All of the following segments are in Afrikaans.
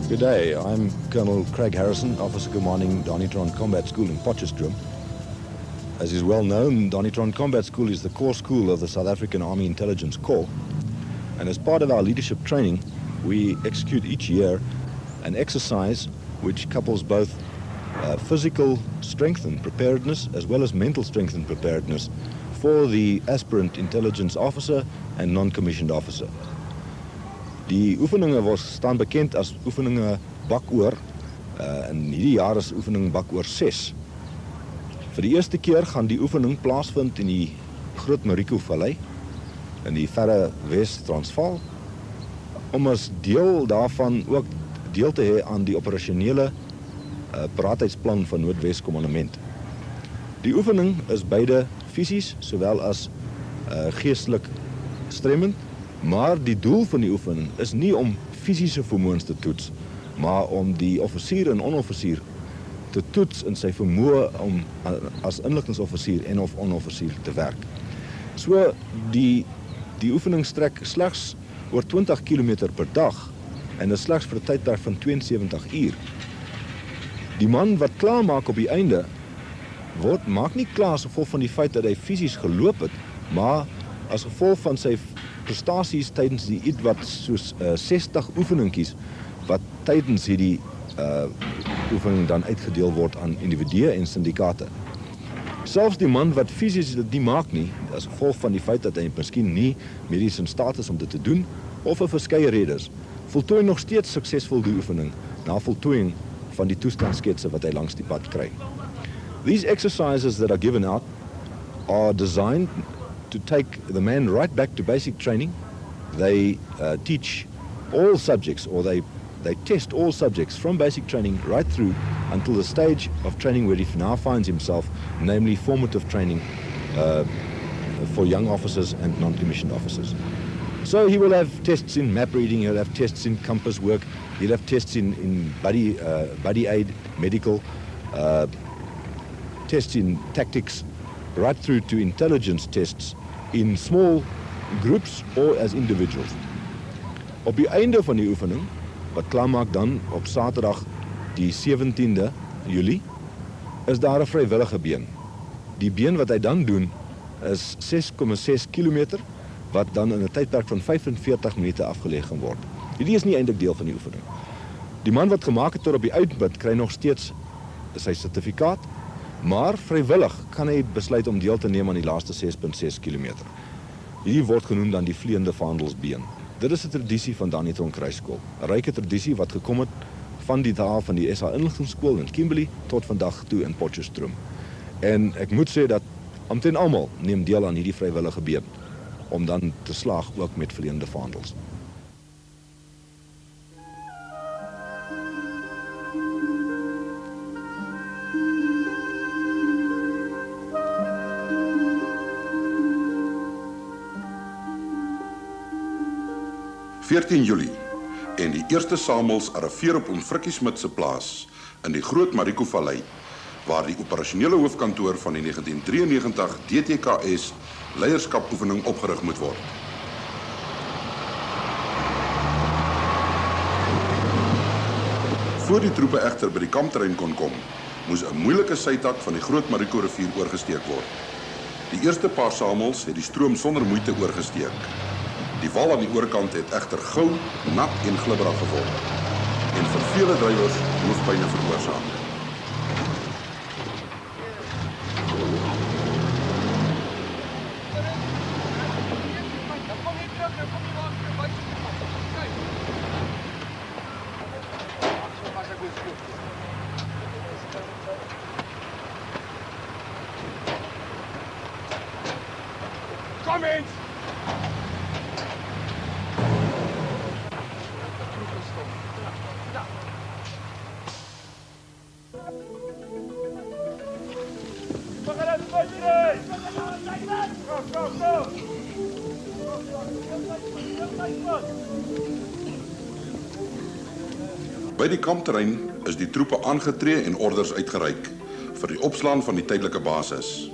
Good day, I'm Colonel Craig Harrison, Officer Commanding Danie Combat School in Potchefstroom. As is well known, Danie Combat School is the core school of the South African Army Intelligence Corps. And as part of our leadership training, we execute each year an exercise which couples both physical strength and preparedness as well as mental strength and preparedness for the aspirant intelligence officer and non-commissioned officer. Die oefeninge staan bekend as oefeninge Bakoor. En hierdie jaar is oefening Bakoor 6. Vir die eerste keer gaan die oefening plaasvind in die Groot Mariko vallei in die verre Wes-Transvaal om as deel daarvan ook deel te hê aan die operasionele paraatheidsplan van Noordwes Kommandement. Die oefening is beide fisies sowel as geestelik stremmend. Maar die doel van die oefening is nie om fisiese vermoëns te toets, maar om die offisier en onoffisier te toets in sy vermoë om as inligtingsoffisier en of onoffisier te werk. So die oefening strek slegs oor 20 km per dag en is slegs vir 'n tydperk van 72 uur. Die man wat klaarmaak op die einde maak nie klaar as gevolg van die feit dat hy fisies geloop het, maar as gevolg van sy prestasies tydens die iets wat soos 60 oefeningkies wat tydens hierdie oefening dan uitgedeel word aan individue en syndikate. Selfs die man wat fisies dit nie maak nie, as gevolg van die feit dat hy miskien nie medies in staat is om dit te doen, of vir verskeie redes, voltooi nog steeds suksesvol die oefening na voltooiing van die toestandsketse wat hy langs die pad kry. These exercises that are given out are designed to take the man right back to basic training. They teach all subjects, or they test all subjects from basic training right through until the stage of training where he now finds himself, namely formative training for young officers and non-commissioned officers. So he will have tests in map reading, he'll have tests in compass work, he'll have tests in body aid, medical, tests in tactics, right through to intelligence tests in small groups or as individuals. Op die einde van die oefening, wat klaarmaak dan op Saterdag die 17de Julie, is daar 'n vrywillige been. Die been wat hy dan doen is 6,6 km, wat dan in 'n tydperk van 45 minute afgelê gaan word. Hierdie is nie eintlik deel van die oefening. Die man wat gemaak het tot op die uitpunt kry nog steeds sy sertifikaat, maar vrywillig kan hy besluit om deel te neem aan die laaste 6,6 km. Hierdie word genoem dan die vleiende vaandelsbeen. Dit is 'n tradisie van Danie Krygskool. 'n Ryke tradisie wat gekom het van die dae van die SA inligtingskool in Kimberley tot vandag toe in Potchefstroom. En ek moet sê dat omtrent almal neem deel aan hierdie vrywillige been om dan te slaag ook met vleiende vaandels. – 14 Julie en die eerste samels arriveer op oom Frikkie Smit se plaas in die Groot Mariko vallei, waar die operasionele hoofkantoor van die 1993 DTKS leierskapoefening opgerig moet word. Voor die troepe egter by die kampterrein kon kom, moes 'n moeilike sytak van die Groot Mariko rivier oorgesteek word. Die eerste paar samels het die stroom sonder moeite oorgesteek. Die wal aan die oorkant het egter gou, nat en glibberig geword en vir vele drywers hoofpyne veroorsaak. Kom eens! By die kampterrein is die troepe aangetree en orders uitgereik vir die opslaan van die tydelike basis.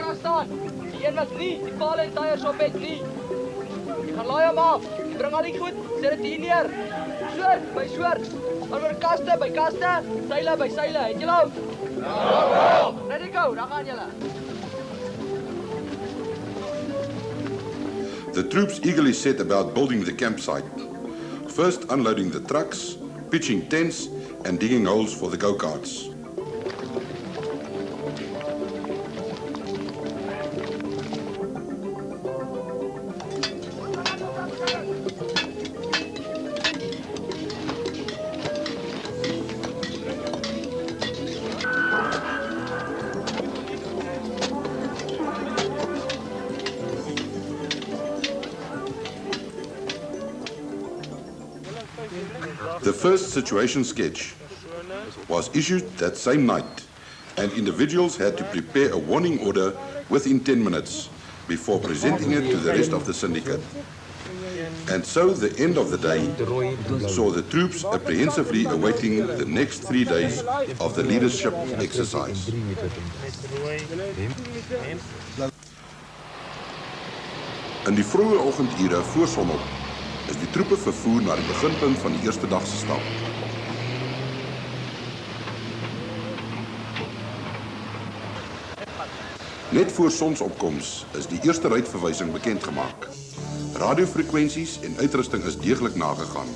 Wat staan? Die een was 3, die paal en tyres op met 3. Gaan laai hom af. bring al die goed, sit dit hier neer. Soort by soort. Oor kaste by kaste, seile by seile. Het julle hom? Ja. Ready go, dan gaan julle. The troops eagerly set about building the campsite. First unloading the trucks, pitching tents, and digging holes for the go-karts. The first situation sketch was issued that same night, and individuals had to prepare a warning order within 10 minutes before presenting it to the rest of the syndicate. And so the end of the day saw the troops apprehensively awaiting the next 3 days of the leadership exercise. In die vroeë oggendure voor sonop is die troepe vervoer na die beginpunt van die eerste dag se stap. Net voor sonsopkoms is die eerste ruitverwysing bekend gemaak. Radiofrekwensies en uitrusting is deeglik nagegaan,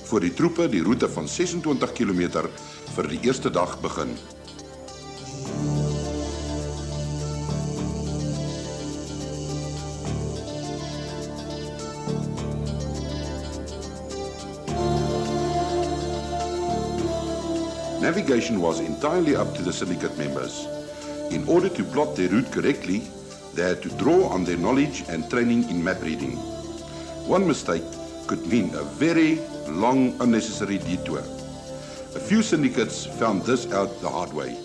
voor die troepe die roete van 26 km vir die eerste dag begin. Navigation was entirely up to the syndicate members. In order to plot their route correctly, they had to draw on their knowledge and training in map reading. One mistake could mean a very long, unnecessary detour. A few syndicates found this out the hard way.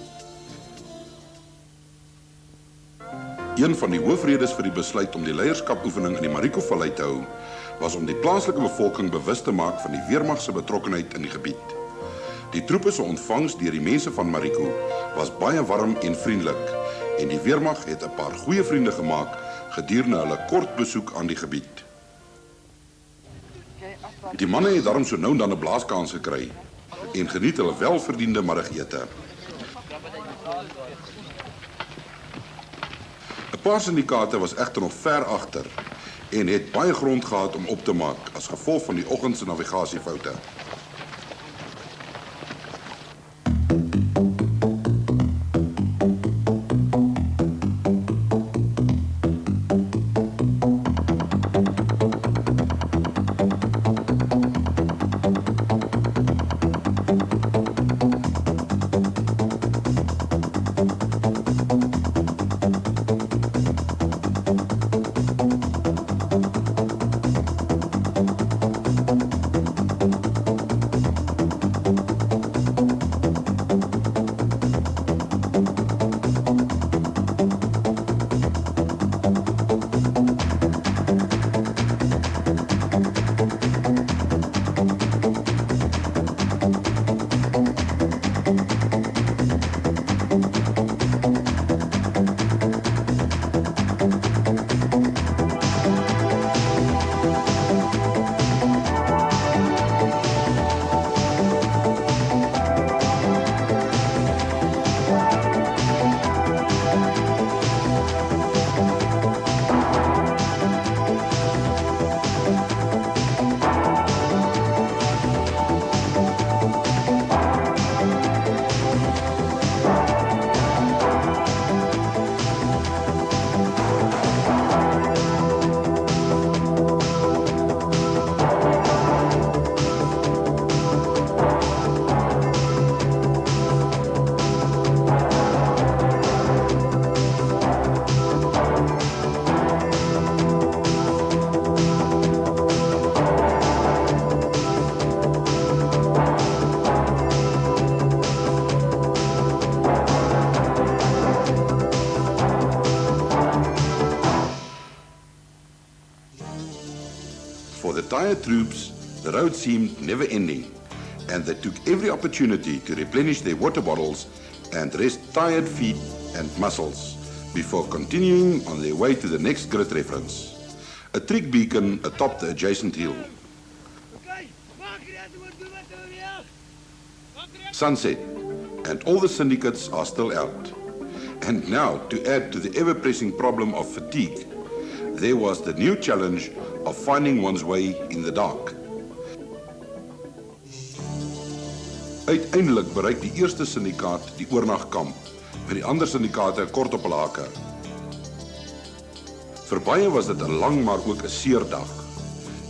Een van die hoofredes vir die besluit om die leierskapoefening in die Mariko-vallei te hou, was om die plaaslike bevolking bewus te maak van die weermag se betrokkenheid in die gebied. Die troepe se ontvangs deur die mense van Mariko was baie warm en vriendelik, en die weermag het 'n paar goeie vriende gemaak gedurende hulle kort besoek aan die gebied. Die manne het daarom so nou en dan 'n blaaskans gekry en geniet hulle welverdiende middagete. 'n Paar syndikate was egter nog ver agter en het baie grond gehad om op te maak as gevolg van die oggend se navigasiefoute. Tired troops, the road seemed never-ending, and they took every opportunity to replenish their water bottles and rest tired feet and muscles before continuing on their way to the next grid reference. a trick beacon atop the adjacent hill. Sunset, and all the syndicates are still out. And now, to add to the ever-pressing problem of fatigue, there was the new challenge of finding one's way in the dark. Uiteindelik bereik die eerste syndikaat die oornagkamp, met die ander syndikate kort op hulle hakke. Vir baie was dit 'n lang maar ook 'n seer dag.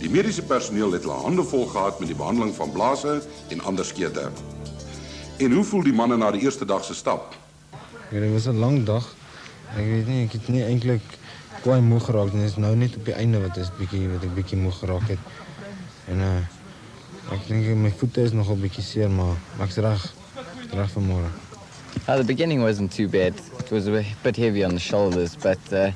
Die mediese personeel het hulle hande vol gehad met die behandeling van blaase en ander skete. En hoe voel die manne na die eerste dag se stap? Ja, dit was 'n lang dag. Ek weet nie, ek het nie eintlik baie moeg geraak nie. Dit is nou net op die einde wat ek bietjie moeg geraak het. En ek dink my voete is nog 'n bietjie seer, maar ek's reg vir môre. The beginning wasn't too bad. It was a bit heavy on the shoulders, but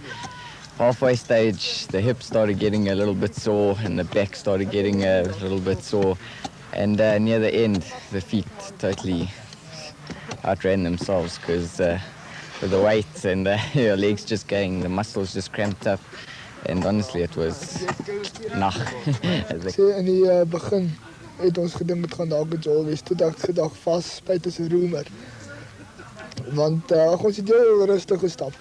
halfway stage, the hips started getting a little bit sore and the back started getting a little bit sore. And near the end, the feet totally outran themselves because with the weight and your legs just going, the muscles just cramped up. And honestly, it was nag. In die begin het ons gedink het gaan dalk 'n jol wees. Toe ek gedag vasbyt is 'n roemer. Want ons het heel rustig gestap.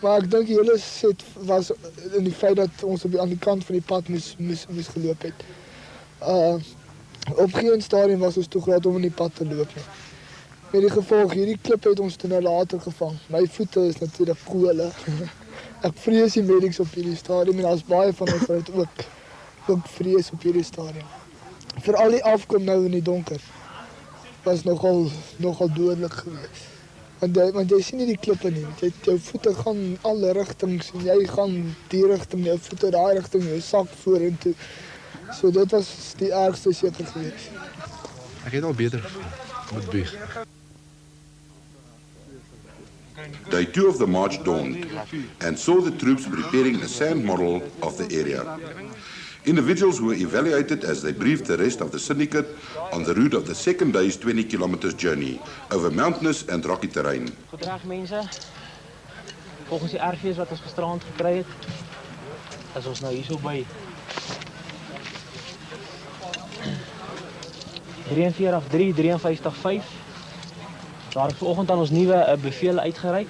Maar ek dink die hele set was in die feit dat ons aan die kant van die pad moes geloop het. Op geen stadium was ons toegelaat om in die pad te loop nie. Met die gevolg, hierdie klip het ons toe nou later gevang. My voete is natuurlik kole. Ek vrees die medics op hierdie stadium en daar's baie van ons wat ook vrees op hierdie stadium. Veral die afkom nou in die donker was nogal dodelik geweest. Want jy sien nie die klippe nie. Jou voete gaan alle rigtings en jy gaan die rigting, jou voete daai rigting, jou sak vorentoe. So dit was die ergste seker geweest. Ek het al beter gevoel met buig. Day 2 of the march dawned and saw the troops preparing a sand model of the area. Individuals were evaluated as they briefed the rest of the syndicate on the route of the second day's 20 kilometers journey over mountainous and rocky terrain. Goeiedag mense. Volgens die RV's wat ons gisterand gekry het, is ons nou hierso by 43.3, 53.5. Daar is vanoggend aan ons nuwe beveel uitgereik.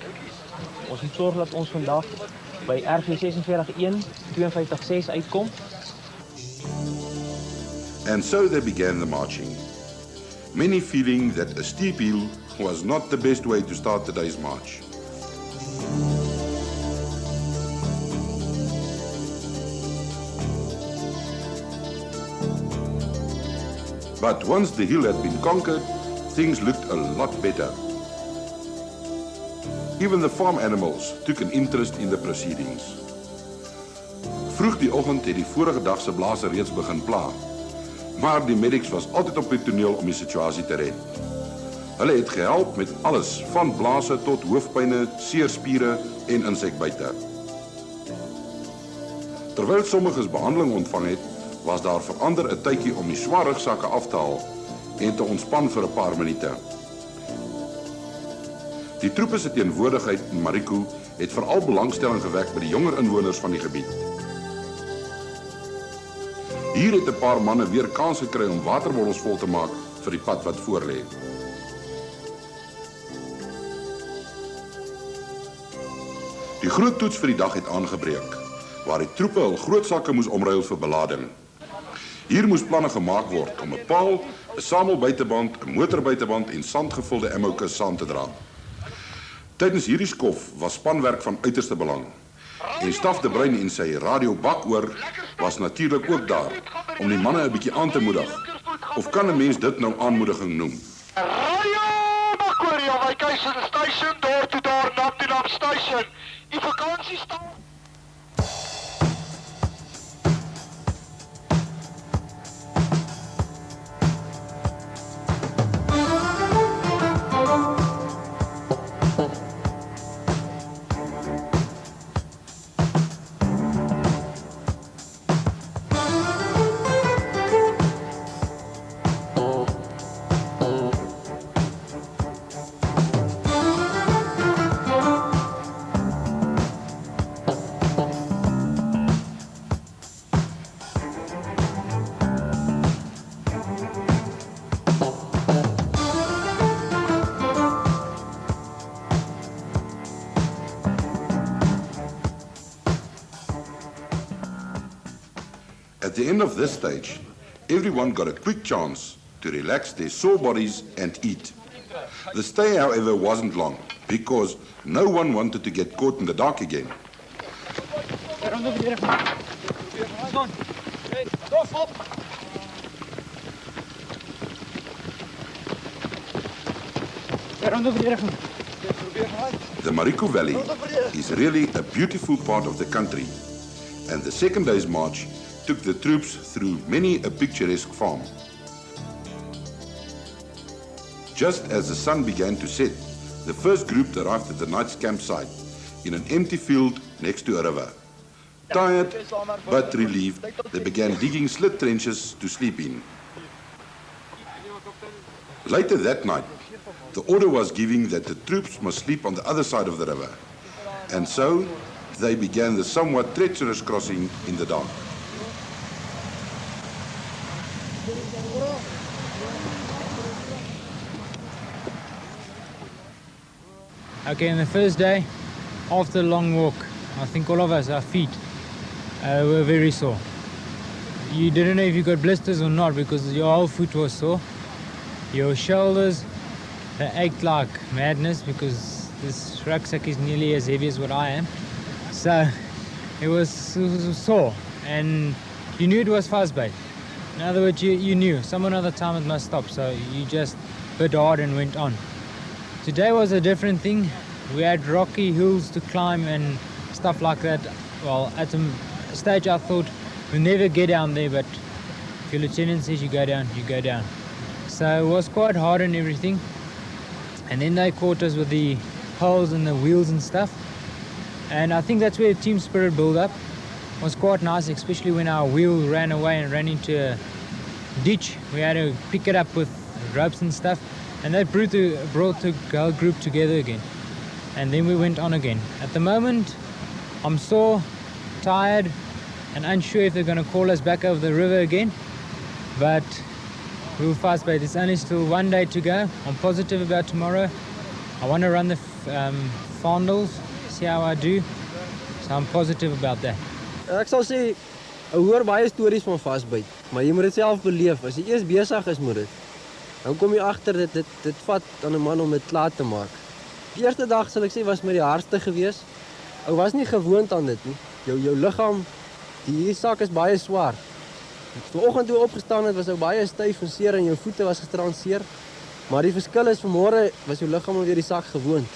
Ons moet sorg dat ons vandag by RV 46.1, 52.6 uitkom. And so they began the marching. Many feeling that a steep hill was not the best way to start the day's march. But once the hill had been conquered, things looked a lot better. Even the farm animals took an interest in the proceedings. Vroeg die oggend het die vorige dag se blaase reeds begin pla. Maar die medics was altyd op die toneel om die situasie te red. Hulle het gehelp met alles, van blaase tot hoofpyne, seerspiere en insekbyte. Terwyl sommiges behandeling ontvang het, was daar verander 'n tydjie om die swaar rugsakke af te haal en te ontspan vir 'n paar minute. Die troepe se teenwoordigheid in Mariko het veral belangstelling gewek by die jonger inwoners van die gebied. Hier het 'n paar manne weer kans gekry om waterbottels vol te maak vir die pad wat voorlê. Die groot toets vir die dag het aangebreek, waar die troepe hul groot sakke moes omruil vir belading. Hier moes planne gemaak word om 'n paal, 'n samelbuiteband, 'n motorbuiteband en sandgevulde ammo-kus saam te dra. Tydens hierdie skof was spanwerk van uiterste belang. En Staf de Bruin en sy radio Bakoor was natuurlik ook daar om die manne 'n bietjie aan te moedig. Of kan 'n mens dit nou aanmoediging noem? Radio Bakoor, your vacation station, door to door, knock to knock station. Die vakansiestaan. At the end of this stage, everyone got a quick chance to relax their sore bodies and eat. The stay, however, wasn't long because no one wanted to get caught in the dark again. The Mariko Valley is really a beautiful part of the country, and the second day's march took the troops through many a picturesque farm. Just as the sun began to set, the first group arrived at the night's campsite in an empty field next to a river. Tired but relieved, they began digging slit trenches to sleep in. Later that night, the order was given that the troops must sleep on the other side of the river, and so they began the somewhat treacherous crossing in the dark. Okay, on the first day, after a long walk, I think all of us, our feet were very sore. You didn't know if you got blisters or not because your whole foot was sore. Your shoulders, they ached like madness because this rucksack is nearly as heavy as what I am. So it was sore, and you knew it was Vasbyt. In other words, you knew some other time it must stop, so you just bit hard and went on. Today was a different thing. We had rocky hills to climb and stuff like that. Well, at a stage I thought we'll never get down there, but if your lieutenant says you go down, you go down. So it was quite hard and everything. And then they caught us with the poles and the wheels and stuff. And I think that's where team spirit built up. It was quite nice, especially when our wheel ran away and ran into a ditch. We had to pick it up with ropes and stuff. And that brought the whole group together again. And then we went on again. At the moment, I'm sore, tired, and unsure if they're going to call us back over the river again. But we'll Vasbyt. It's only still one day to go. I'm positive about tomorrow. I want to run the Fondels, see how I do. So I'm positive about that. Ek sal sê, ek hoor baie stories van Vasbyt, maar jy moet dit self beleef. As jy eers besig is met dit, dan kom jy agter dit vat aan 'n man om dit klaar te maak. Die eerste dag sal ek sê was met die hardste gewees. Ek was nie gewoond aan dit nie. Jou liggaam, die sak is baie swaar. Vanoggend toe opgestaan het, was ek baie styf en seer en jou voete was gisteraan seer. Maar die verskil is vanmôre was jou liggaam alweer die sak gewoond.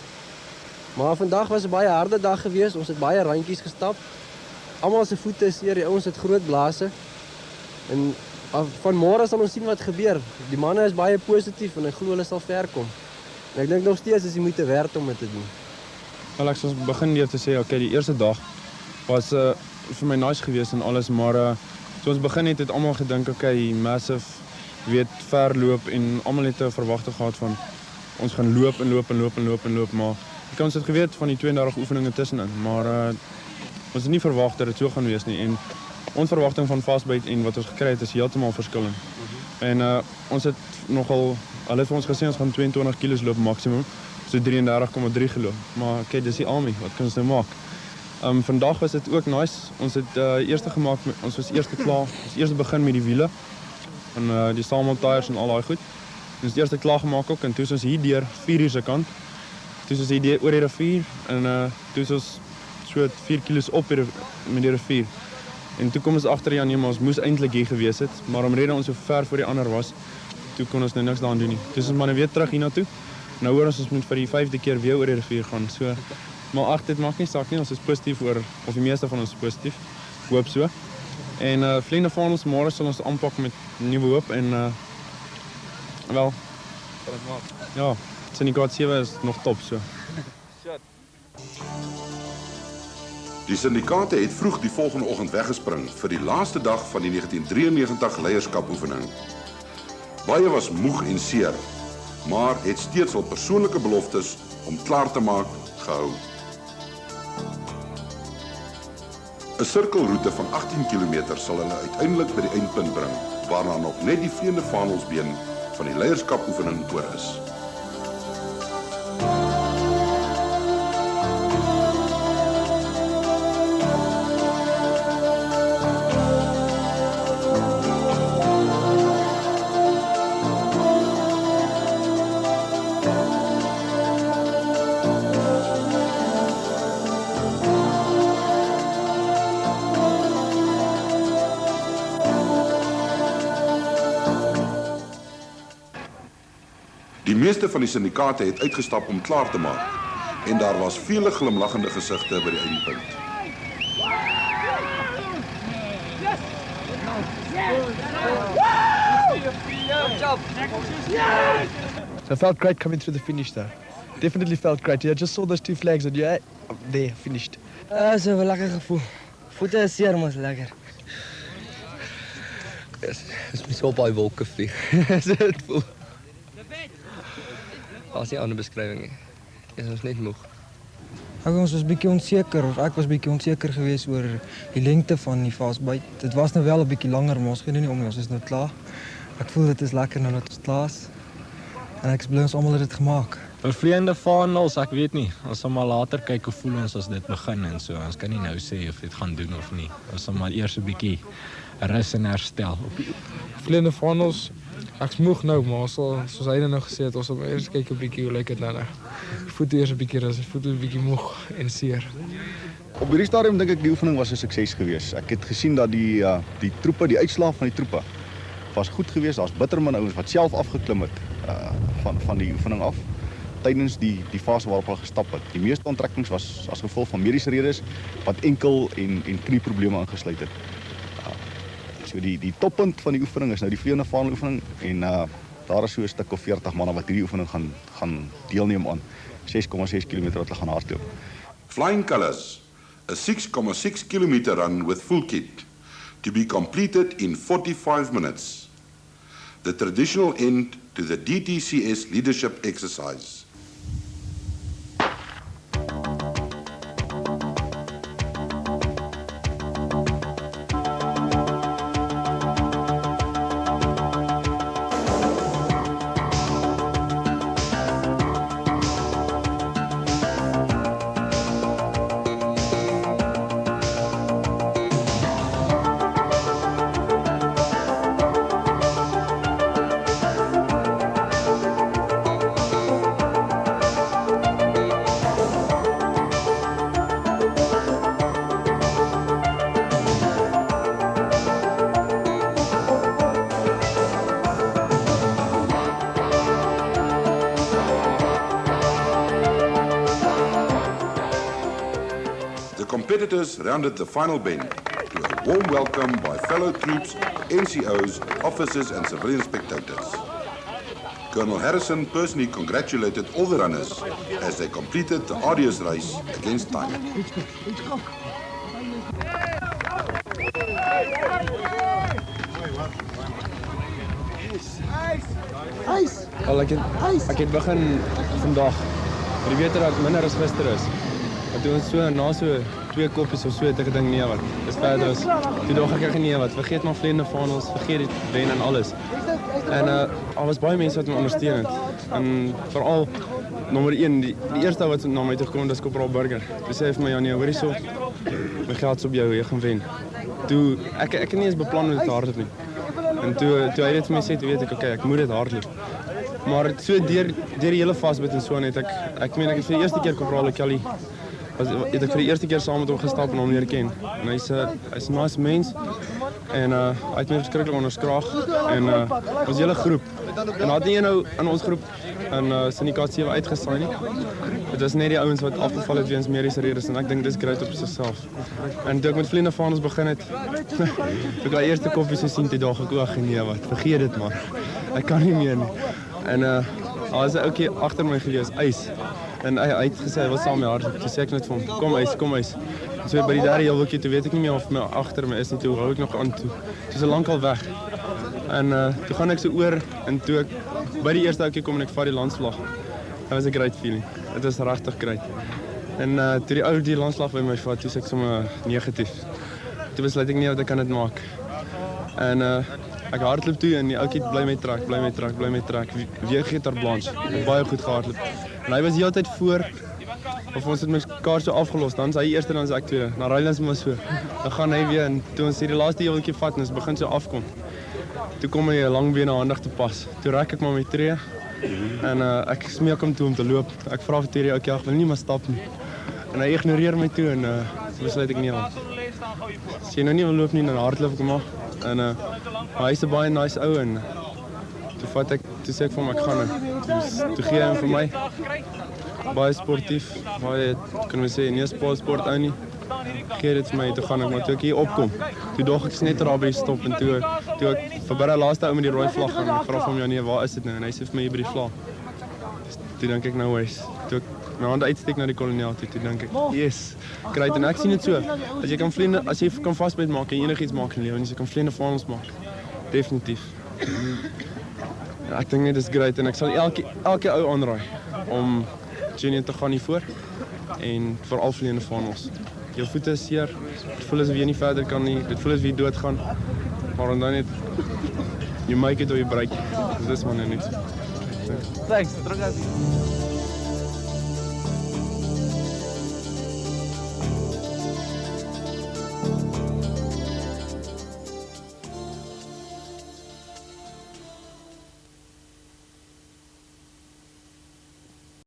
Maar vandag was 'n baie harde dag gewees. Ons het baie randjies gestap. Almal se voete is seer, die ouens het groot blaase. En van môre sal ons sien wat gebeur. Die manne is baie positief en ek glo hulle sal ver kom. En ek dink nog steeds is die moeite werd om dit te doen. Wel, ek sal begin deur te sê, okay, die eerste dag was vir my nice geweest en alles, maar so ons begin het almal gedink, okay, massive, weet, ver loop en almal het 'n verwagting gehad van ons gaan loop en loop en loop en loop en loop, maar ek ons het geweet van die 32 oefeninge tussenin, maar ons het nie verwag dat dit so gaan wees nie en ons verwagting van Vasbyt en wat ons gekry het is heeltemal verskillend. En ons het nogal, hulle het vir ons gesê ons gaan 22 kilos loop maksimum, so 33,3 geloop. Maar kyk, dis die army, wat kan ons nou maak? Vandag was dit ook nice. Ons het eerste gemaak, ons was eerste klaar. Ons eerste begin met die wiele en die sameltyres en al daai goed. Ons het eerste klaar gemaak ook en toe is ons hier deur 4 uur se kant. Toe is ons hier oor die rivier en toe is ons so 4 kilos op met die rivier. En toe kom ons agter ja nee, maar ons moes eintlik hier gewees het, maar omrede ons so ver voor die ander was, toe kon ons nou niks daaraan doen nie. Toe is ons maar net weer terug hiernatoe. Nou hoor ons moet vir die 5de keer weer oor die rivier gaan. So maar ag, dit maak nie saak nie. Ons is positief oor of die meeste van ons is positief. Ek hoop so. En vliegende van ons môre sal ons aanpak met nuwe hoop en wel ja, Syndicaat 7 is nog top so. Die syndikaate het vroeg die volgende oggend weggespring vir die laaste dag van die 1993 leierskapoefening. Baie was moeg en seer, maar het steeds al persoonlike beloftes om klaar te maak gehou. 'n Sirkelroete van 18 km sal hulle uiteindelik by die eindpunt bring, waarna nog net die vleiende vaandelsbeen van die leierskapoefening oor is. meeste van die syndikaate het uitgestap om klaar te maak en daar was vele glimlaggende gesigte by die eindpunt. So I felt great coming through the finish though. Definitely felt great. I just saw those 2 flags and yeah, there, finished. So 'n lekker gevoel. Voete is seer, maar is lekker. Is my so op die wolke vlieg. So dit voel. Daar's nie 'n ander beskrywing nie. Is ons net moeg. Ons was bietjie onseker, of ek was bietjie onseker geweest oor die lengte van die Vasbyt. Dit was nou wel 'n bietjie langer, maar ons gaan nie om nie, ons is nou klaar. Ek voel dit is lekker nou dat ons klaar is. En ek is bly ons almal het dit gemaak. Vervleende vaandels, ek weet nie. Ons sal maar later kyk hoe voel ons as dit begin en so. Ons kan nie nou sê of dit gaan doen of nie. Ons sal maar eers 'n bietjie rus en herstel. Vervleende vaandels, ek's moeg nou, maar soos hy nou gesê het, ons sal eers kyk 'n bietjie hoe lyk dit nou. Voete eers 'n bietjie rus, voete 'n bietjie moeg en seer. Op hierdie stadium dink ek die oefening was 'n sukses geweest. Ek het gesien dat die troepe, die uitslae van die troepe was goed geweest. Daar's bitter min ouens wat self afgeklim het van die oefening af tydens die fase waarop hulle gestap het. Die meeste onttrekkings was as gevolg van mediese redes wat enkel en knieprobleme ingesluit het. So die toppunt van die oefening is nou die vleende vaandel oefening en daar is so 'n stuk of 40 manne wat hierdie oefening gaan deelneem aan 6,6 km wat hulle gaan hardloop. Flying Colours, a 6,6 km run with full kit, to be completed in 45 minutes. The traditional end to the DTKS leadership exercise. Competitors rounded the final bend to a warm welcome by fellow troops, NCOs, officers and civilian spectators. Colonel Harrison personally congratulated all the runners as they completed the arduous race against time. Wel, ek het begin vandag, maar die weet dat minder as gister is. Maar toe ons na 2 koppies of so het ek gedink nee wat, dis verder as, toe dacht ek nee wat, vergeet maar vleende vaandels, vergeet die wen en alles. En al was baie mense wat my ondersteun het. En veral, nommer 1, die eerste wat na my toe gekom, dis Koperaal Berge. Toe sê hy vir my, ja nee, hoor so, my geld is op jou, jy gaan wen. Toe, ek het nie eens beplan om dit hardloop nie. En toe hy dit vir my sê, toe weet ek, okay, ek moet dit hardloop. Maar so deur die hele Vasbyt en so het ek meen ek het vir die eerste keer Koperaal Kelly het ek vir die eerste keer saam met hom gestap en hom leer ken. En hy's 'n nice mens en hy het my verskriklik onderskraag en ons hele groep. En had nie een in ons groep in syndikaat 7 uitgesaai nie. Dit was net die ouens wat afgeval het weens mediese redes en ek dink dis great op sigself. En toe ek met vleende vaandels begin het, toe ek die eerste koppie so sien, toe dacht ek, ag nee wat, vergeet dit maar. Ek kan nie meer nie. En daar was 'n ouetjie agter my gewees, ys. En hy het gesê, hy wil saam met my hardloop. Toe sê ek net vir hom, kom ys. En so by die derde heelwilkie, toe weet ek nie meer of my agter my is nie, toe hou ek nog aan toe. Toe is hy lankal weg. En toe gaan ek so oor, en toe ek by die eerste ouetjie kom en ek vat die landslag. That was a great feeling. Dit was regtig great. En toe die ou die landslag by my vat, toe is ek sommer negatief. Toe besluit ek nie wat ek kan dit maak. En ek hardloop toe en die ouetjie bly my trek. Wie gee ter blanche. Baie goed gehardloop. En hy was die hele tyd voor, of ons het mekaar so afgelos, dan is hy eerste, dan is ek tweede. Dan ruil ons maar so. Dan gaan hy weer, en toe ons die laaste heeltjie vat, en ons begin so afkom. Toe kom hy 'n lang bene handig te pas. Toe rek ek maar my tree, en ek smeek hom toe om te loop. Ek vra vir die ouetjie, ek wil nie maar stap nie. En hy ignoreer my toe, en besluit ek nie aan. As jy nou nie wil loop nie, dan hardloop ek maar. En hy is 'n baie nice ou, en Toe sê ek vir hom ek gaan nou. Toe gee hy hom vir my. Baie sportief, baie kan we sê nie sport ou nie. Gee dit vir my, toe gaan ek, maar toe ek hier opkom, toe dog ek net daar by die stop en toe ek verby die laaste ou met die rooi vlag gaan, ek vra vir hom, ja nee, waar is dit nou? En hy sê vir my hier by die vlag. Toe dink ek nou eens, toe ek my hand uitsteek na die kolonel toe dink ek, yes, great, en ek sien dit so, as jy kan Vasbyt maak en enigiets maak in die lewe, en as jy kan vleiende vaandels maak, definitief. Ja, ek dink net, dit is great, en ek sal elke ou aanraai, om junior te gaan hiervoor, en vooral vleiende vaandels. Jou voete is seer, dit voel asof jy nie verder kan nie, dit voel asof jy doodgaan, maar dan net, you make it or you break it, dit is maar net. Thanks, terug uit.